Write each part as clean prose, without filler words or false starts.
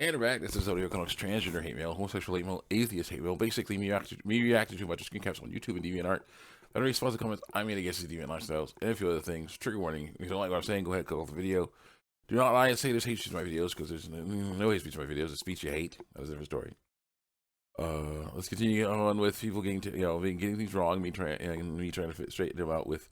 And back, this is audio comics, transgender hate mail, homosexual hate mail, atheist hate mail. Basically, me reacting to a bunch of screen caps on YouTube and DeviantArt. I don't respond to comments I made against these deviant lifestyles and a few other things. Trigger warning: if you don't like what I'm saying, go ahead, cut off the video. Do not lie and say there's hate speech in my videos, because there's no hate speech in my videos. It's speech you hate. That was a different story. Let's continue on with people getting things wrong. Me trying to straighten them out with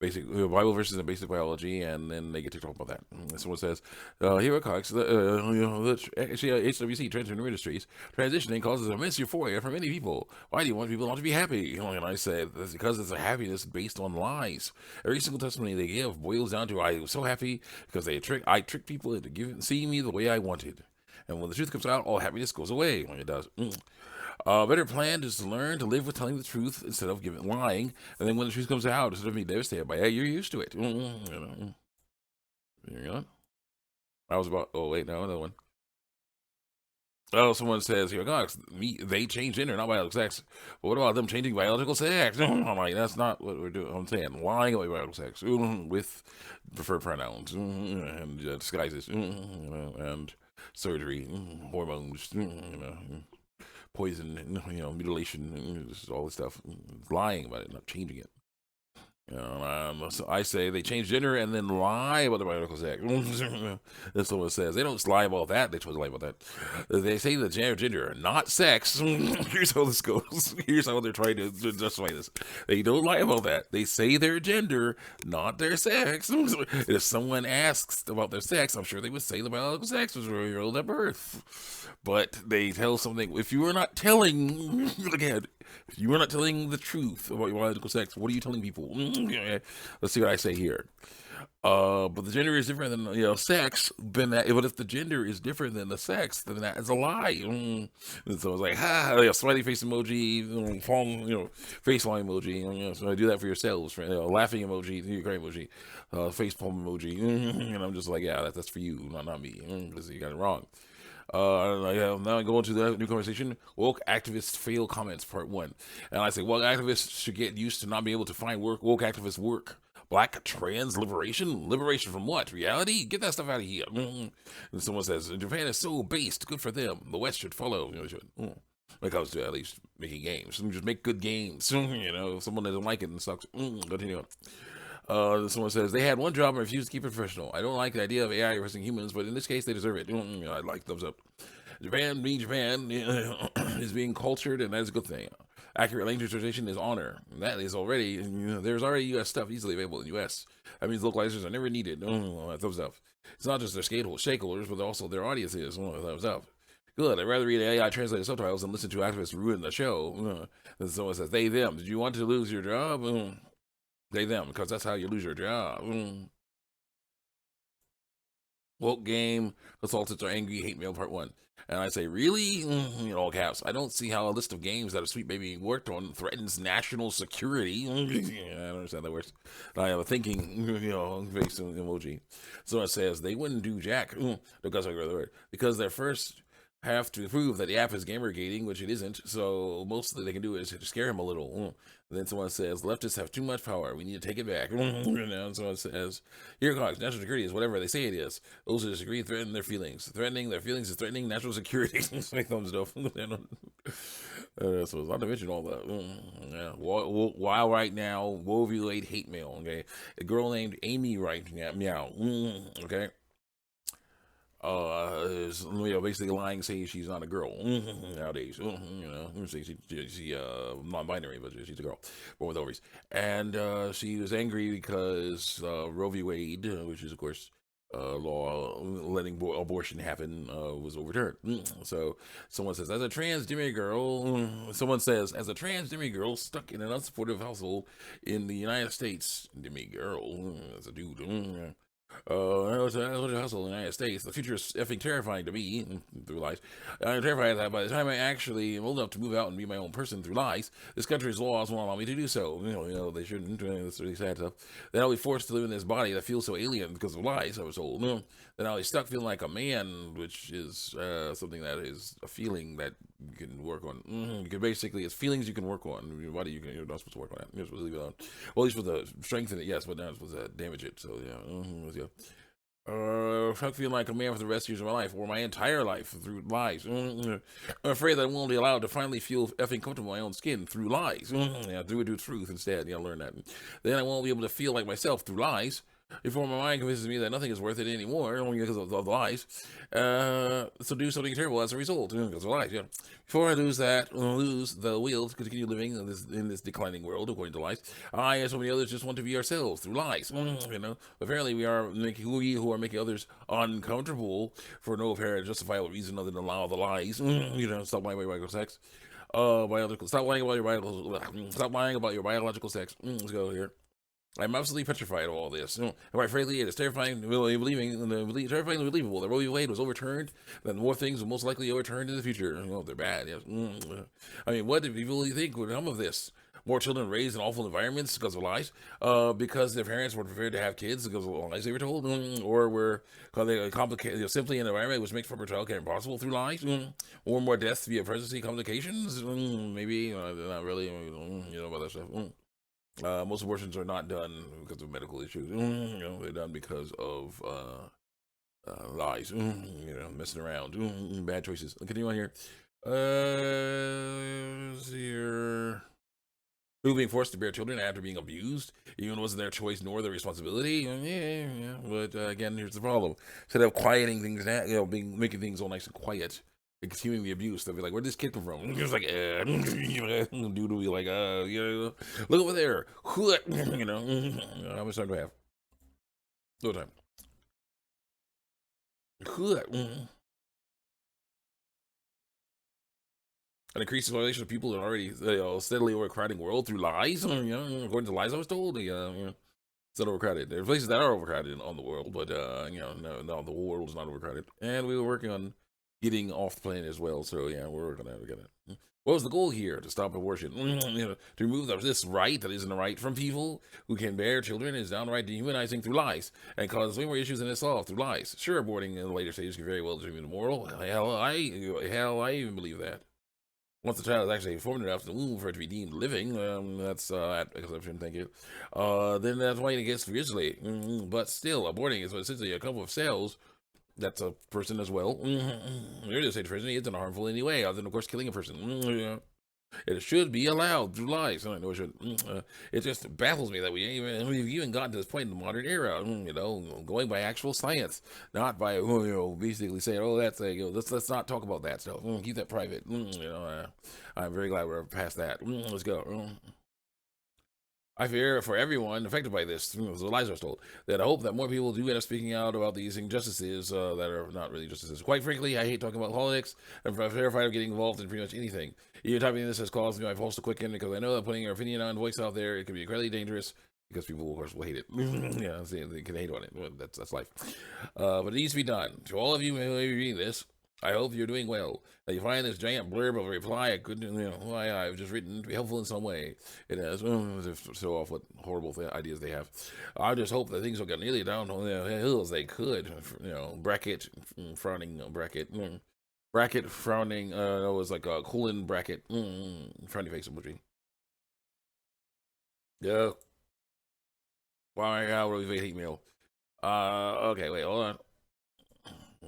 basic Bible verses and basic biology, and then they get ticked off about that. Someone says, "Here at Cox, actually, HWC Transgender Ministries transitioning causes immense euphoria for many people. Why do you want people not to be happy?" And I said, "That's because it's a happiness based on lies. Every single testimony they give boils down to, I was so happy because I tricked people into seeing me the way I wanted. And when the truth comes out, all happiness goes away." When it does. Better plan is to learn to live with telling the truth instead of lying. And then when the truth comes out, instead of being devastated by it, you're used to it. You know? I was about, oh, wait, no, another one. Oh, someone says, here, God, they change gender, not biological sex. But what about them changing biological sex? I'm like, that's not what we're doing. I'm saying lying about biological sex with preferred pronouns and disguises, and surgery, hormones, poison, mutilation, all this stuff. Lying about it, not changing it. So I say they change gender and then lie about the biological sex. That's what it says. They don't lie about that. They totally lie about that. They say the gender, not sex. Here's how this goes. Here's how they're trying to justify this. They don't lie about that. They say their gender, not their sex. If someone asks about their sex, I'm sure they would say the biological sex was revealed at birth. But they tell something. If you are not telling, again, if you are not telling the truth about your biological sex, what are you telling people? Let's see what I say here. But the gender is different than sex. Then that, but if the gender is different than the sex, then that is a lie. And so it's like, smiley face emoji, face line emoji. So I do that for yourselves, laughing emoji, crying emoji, face palm emoji, and I'm just like, yeah, that's for you, not me, because you got it wrong. Now I go into the new conversation. Woke activists fail comments, part 1. And I say, woke activists should get used to not being able to find work. Woke activists work. Black trans liberation? Liberation from what? Reality? Get that stuff out of here. And someone says, Japan is so based. Good for them. The West should follow. Should. When it comes to at least making games. Just make good games. If someone doesn't like it and sucks, continue on. Someone says they had one job and refused to keep it professional. I don't like the idea of AI replacing humans, but in this case, they deserve it. I like thumbs up. Japan is being cultured, and that's a good thing. Accurate language translation is honor. That is already, there's already U.S. stuff easily available in the U.S. That means localizers are never needed. Thumbs up. It's not just their stakeholders, but also their audiences. Thumbs up. Good. I'd rather read AI translated subtitles than listen to activists ruin the show. Then someone says, they, them. Did you want to lose your job? They, them, because that's how you lose your job. Woke game, consultants are angry, hate mail, part 1. And I say, really? In all caps. I don't see how a list of games that a Sweet Baby worked on threatens national security. I don't understand that works. I have a thinking, face emoji. So it says, they wouldn't do jack. Because they're first have to prove that the app is gamergating, which it isn't. So most they can do is to scare him a little. Then someone says, leftists have too much power. We need to take it back. And someone says, here, Cox, national security is whatever they say it is. Those who disagree threaten their feelings. Threatening their feelings is threatening national security. Make thumbs up. So it's not to mention all that. While right now, woe violate hate mail. Okay, a girl named Amy right now. Meow. Okay. Is basically lying, saying she's not a girl nowadays. She's non-binary, but she's a girl, born with ovaries. And she was angry because Roe v. Wade, which is of course law letting abortion happen, was overturned. So someone says, as a transgender girl stuck in an unsupportive household in the United States, as a dude. Hustle in the United States. The future is effing terrifying to me through lies. I'm terrified that by the time I actually am old enough to move out and be my own person through lies, this country's laws won't allow me to do so. They shouldn't. That's really sad stuff. Then I'll be forced to live in this body that feels so alien because of lies, I was told. Then I'll be stuck feeling like a man, which is something that is a feeling that you can work on. You can basically, it's feelings you can work on. Your body, you're not supposed to work on it. You're supposed to leave it on. Well, you're supposed to strengthen it, yes, but not supposed to damage it. So, yeah. Fuck feeling like a man for the rest of years of my life or my entire life through lies. I'm afraid that I won't be allowed to finally feel effing comfortable in my own skin through lies. Yeah, do it, do truth instead. Yeah, learn that. Then I won't be able to feel like myself through lies. Before my mind convinces me that nothing is worth it anymore, only because of the lies. So do something terrible as a result, because of lies. Yeah. Before I lose the will to continue living in this declining world, according to lies. I and so many others just want to be ourselves through lies. Apparently we who are making others uncomfortable for no apparent justifiable reason other than allow the lies. Stop lying about your sex. Stop lying about your biological. Stop lying about your biological sex. Let's go here. I'm absolutely petrified of all this. Quite frankly, it is terrifyingly believable that Roe v. Wade was overturned, that more things will most likely be overturned in the future. They're bad. Yes. I mean, what do people really think would come of this? More children raised in awful environments because of lies, because their parents were prepared to have kids because of lies they were told, or were they complicated, simply an environment which makes proper childcare impossible through lies, or more deaths via pregnancy complications. Maybe not really. About that stuff. Most abortions are not done because of medical issues. They're done because of lies. Messing around. Bad choices. Continue on here. Here. Who being forced to bear children after being abused, even wasn't their choice nor their responsibility. Yeah. But again, here's the problem: instead of quieting things down, making things all nice and quiet, and continuing the abuse, they'll be like, "Where'd this kid come from?" He was like, dude will be like, look over there. How much time do I have? No time. An increased population of people in already steadily overcrowding world through lies. According to lies I was told, it's not overcrowded. There are places that are overcrowded on the world, but no, the whole world is not overcrowded. And we were working on getting off the planet as well. So yeah, we're working on that. We got it. What was the goal here? To stop abortion. To remove this right that isn't a right from people who can bear children is downright dehumanizing through lies and causes way more issues than it solves through lies. Sure, aborting in the later stages can very well determine immoral. Hell, I even believe that. Once the child is actually formed enough in the womb for it to be deemed living, that's at exception, thank you. Then that's why it gets fiercely. But still, aborting is essentially a couple of cells. That's a person as well. There is a person. It's not harmful in any way, other than, of course, killing a person. It should be allowed through lies. I know it should. It just baffles me that we've even gotten to this point in the modern era. Going by actual science, not by basically saying, "Oh, that's let's not talk about that stuff. Keep that private." I'm very glad we're past that. Let's go. I fear for everyone affected by this, the lies are told, that I hope that more people do end up speaking out about these injustices that are not really justices. Quite frankly, I hate talking about politics. I'm terrified of getting involved in pretty much anything. Even typing this has caused my pulse to quicken because I know that putting your opinion on voice out there, it can be incredibly dangerous because people, of course, will hate it. They can hate on it. That's life. But it needs to be done. To all of you who may be reading this, I hope you're doing well. That you find this giant blurb of a reply I couldn't, I've just written to be helpful in some way. It has to show off what horrible ideas they have. I just hope that things will get nearly down on the hill as they could. Bracket, frowning, bracket. Bracket, frowning, it was like a colon, bracket, frowning face emoji. Yeah. Why, what do we hate mail? Okay, wait, hold on.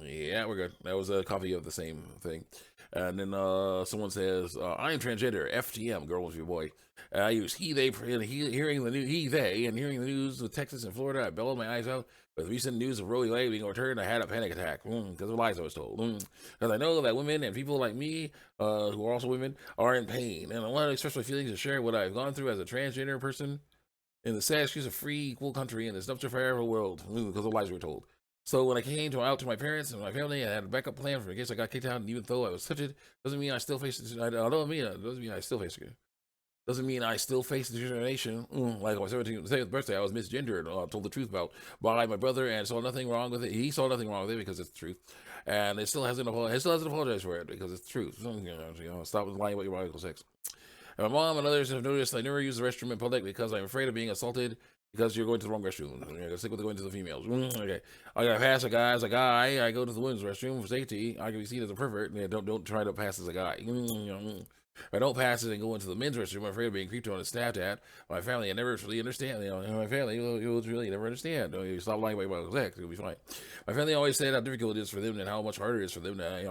Yeah, we're good. That was a copy of the same thing. And then someone says, I am transgender, FTM, girl with your boy. I use he, they, hearing the news with Texas and Florida. I bellowed my eyes out. With recent news of Roe v. Wade being overturned, I had a panic attack because of lies I was told. Because I know that women and people like me, who are also women, are in pain. And I want to express my feelings and share what I've gone through as a transgender person in the sad excuse of free, equal country in this dumpster fire world because of lies we were told. So when I came out to my parents and my family, I had a backup plan for in case I got kicked out. And even though I was touched, doesn't mean I still face it. Doesn't mean I still face it. Doesn't mean I still face discrimination. Like on my 17th birthday, I was misgendered. Told the truth about by my brother and saw nothing wrong with it. He saw nothing wrong with it because it's the truth, and it still hasn't apologized for it because it's the truth. Stop lying about your biological sex. And my mom and others have noticed I never use the restroom in public because I'm afraid of being assaulted because you're going to the wrong restroom. I gotta stick with going to the females. Okay. I gotta pass a guy as a guy. I go to the women's restroom for safety. I can be seen as a pervert. Don't try to pass as a guy. If I don't pass it and go into the men's restroom, I'm afraid of being creeped on and snapped at. My family, I never really understand. My family, you'll really never understand. You stop lying about sex, it'll be fine. My family always said how difficult it is for them and how much harder it is for them to,